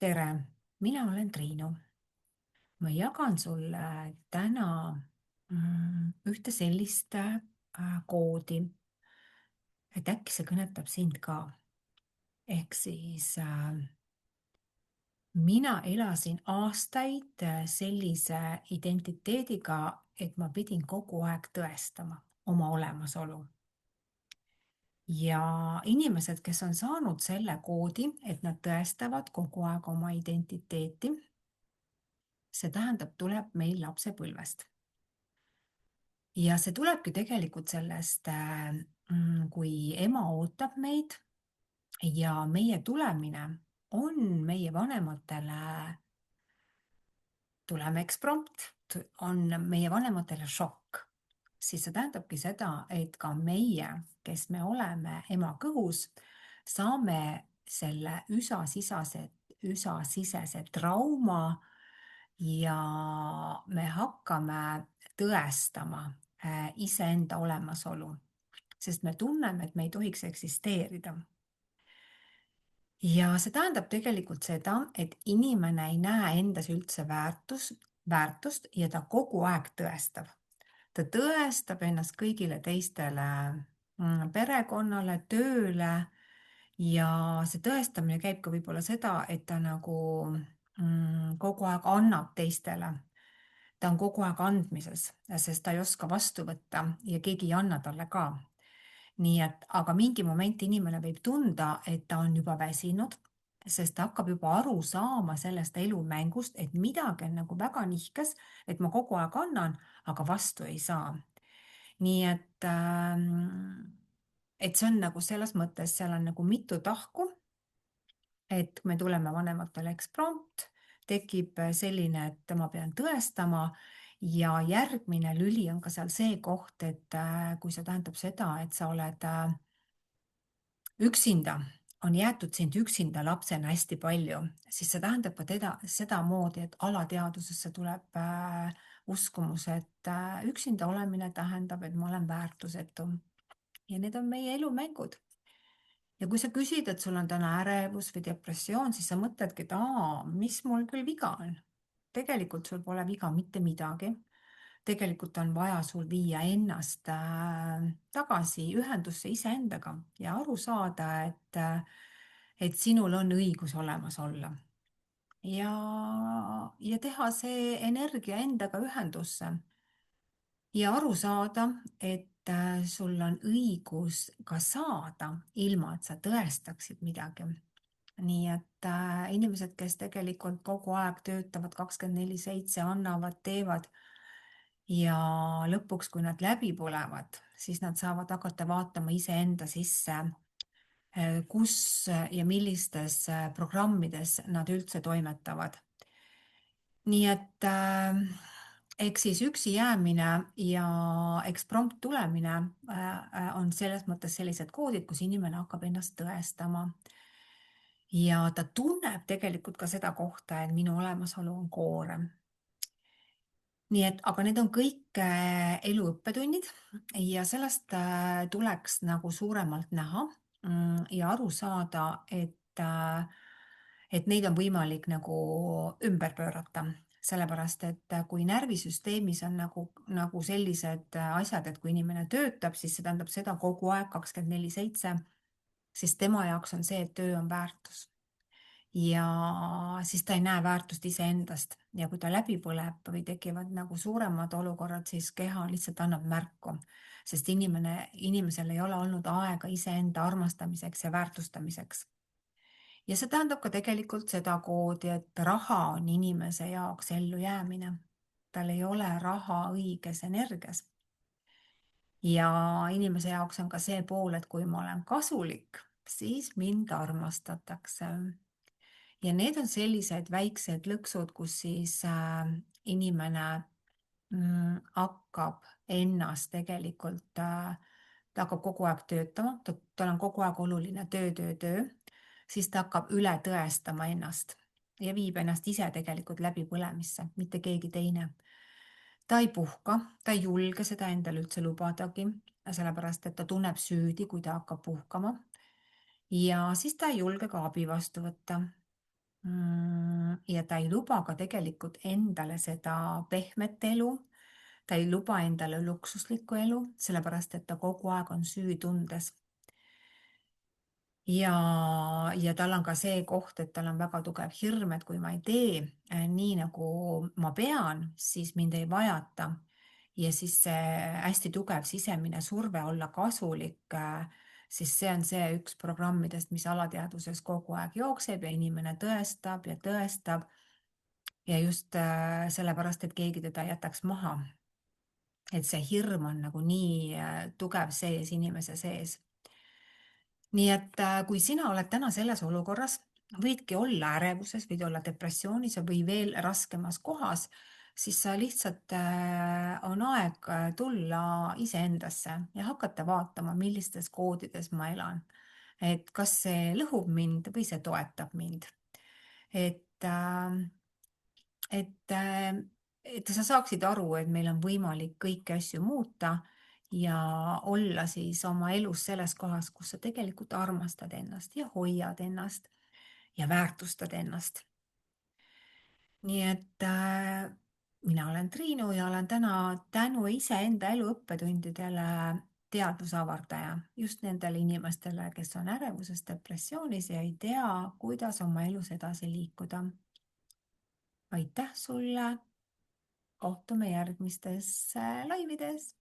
Tere, mina olen Triinu. Ma jagan sulle täna ühte sellist koodi, et äkki see kõnetab sind ka. Ehk siis mina elasin aastaid sellise identiteediga, et ma pidin kogu aeg tõestama oma olemasolu. Ja inimesed, kes on saanud selle koodi, et nad tõestavad kogu aeg oma identiteeti, see tähendab, tuleb meil lapsepõlvest. Ja see tulebki tegelikult sellest, kui ema ootab meid ja meie tulemine on meie vanematele, tuleme eksprompt, on meie vanematele šokk. Siis see tähendabki seda, et ka meie, kes me oleme ema kõhus, saame selle üsasisese trauma ja me hakkame tõestama iseenda olemasolu, sest me tunneme, et me ei tohiks eksisteerida. Ja see tähendab tegelikult seda, et inimene ei näe endas üldse väärtust ja ta kogu aeg tõestab. Ta tõestab ennast kõigile teistele, perekonnale, tööle ja see tõestamine käib ka võib-olla seda, et ta nagu kogu aeg annab teistele. Ta on kogu aeg andmises, sest ta ei oska vastu võtta ja keegi ei anna talle ka. Nii et, aga mingi moment inimene võib tunda, et ta on juba väsinud, sest ta hakkab juba aru saama sellest elumängust, et midagi on nagu väga nihkes, et ma kogu aeg annan, aga vastu ei saa. Nii et see on nagu selles mõttes, seal on nagu mitu tahku, et me tuleme vanematele eksprompt, tekib selline, et ma pean tõestama ja järgmine lüli on ka seal see koht, et kui see tähendab seda, et sa oled üksinda, on jäetud sind üksinda lapsena hästi palju, siis see tähendab ka sedamoodi, et alateadvusesse tuleb uskumus, et üksinda olemine tähendab, et ma olen väärtusetu. Ja need on meie elumängud. Ja kui sa küsid, et sul on täna ärevus või depressioon, siis sa mõtledki, et mis mul küll viga on. Tegelikult sul pole viga mitte midagi. Tegelikult on vaja sul viia ennast tagasi ühendusse iseendaga ja aru saada, et sinul on õigus olemas olla. Ja teha see energia endaga ühendusse ja aru saada, et sul on õigus ka saada, ilma et sa tõestaksid midagi. Nii et inimesed, kes tegelikult kogu aeg töötavad 24/7, annavad, teevad ja lõpuks, kui nad läbi põlevad, siis nad saavad hakata vaatama iseenda sisse, kus ja millistes programmides nad üldse toimetavad. Nii et ehk siis üksi jäämine ja eksprompt tulemine on selles mõttes sellised koodid, kus inimene hakkab ennast tõestama. Ja ta tunneb tegelikult ka seda kohta, et minu olemasolu on koorem. Nii et, aga need on kõik eluõppetunnid ja sellest tuleks nagu suuremalt näha ja aru saada, et neid on võimalik nagu ümber pöörata. Sellepärast, et kui närvisüsteemis on nagu sellised asjad, et kui inimene töötab, siis see tähendab seda kogu aeg 24/7, siis tema jaoks on see, et töö on väärtus. Ja siis ta ei näe väärtust iseendast ja kui ta läbi põleb või tekivad nagu suuremad olukorrad, siis keha lihtsalt annab märku, sest inimesel ei ole olnud aega iseenda armastamiseks ja väärtustamiseks. Ja see tähendab ka tegelikult seda koodi, et raha on inimese jaoks ellujäämine. Tal ei ole raha õiges energias. Ja inimese jaoks on ka see pool, et kui ma olen kasulik, siis mind armastatakse. Ja need on sellised väiksed lõksud, kus siis inimene hakkab ennast tegelikult, ta hakkab kogu aeg töötama, tal on kogu aeg oluline töö, siis ta hakkab üle tõestama ennast ja viib ennast ise tegelikult läbi põlemisse, mitte keegi teine. Ta ei puhka, ta ei julge seda endale üldse lubadagi, sellepärast et ta tunneb süüdi, kui ta hakkab puhkama. Ja siis ta ei julge ka abi vastu võtta. Ja ta ei luba ka tegelikult endale seda pehmet elu, ta ei luba endale luksuslikku elu, sellepärast et ta kogu aeg on süütundes. Ja tal on ka see koht, et tal on väga tugev hirm, et kui ma ei tee nii, nagu ma pean, siis mind ei vajata. Ja siis see hästi tugev sisemine surve olla kasulik, siis see on see üks programmidest, mis alateadvuses kogu aeg jookseb ja inimene tõestab ja tõestab. Ja just sellepärast, et keegi teda jätaks maha. Et see hirm on nagu nii tugev sees inimese sees. Nii et kui sina oled täna selles olukorras, võidki olla ärevuses, võid olla depressioonis või veel raskemas kohas, siis sa lihtsalt on aeg tulla iseendasse ja hakata vaatama, millistes koodides ma elan. Et kas see lõhub mind või see toetab mind. Et, äh, et, et sa saaksid aru, et meil on võimalik kõiki asju muuta ja olla siis oma elus selles kohas, kus sa tegelikult armastad ennast ja hoiad ennast ja väärtustad ennast. Nii et mina olen Triinu ja olen täna tänu iseenda elu õppetundidele teadvusavardaja just nendele inimestele, kes on ärevuses, depressioonis ja ei tea, kuidas oma elus edasi liikuda. Aitäh sulle! Kohtume järgmistes laivides.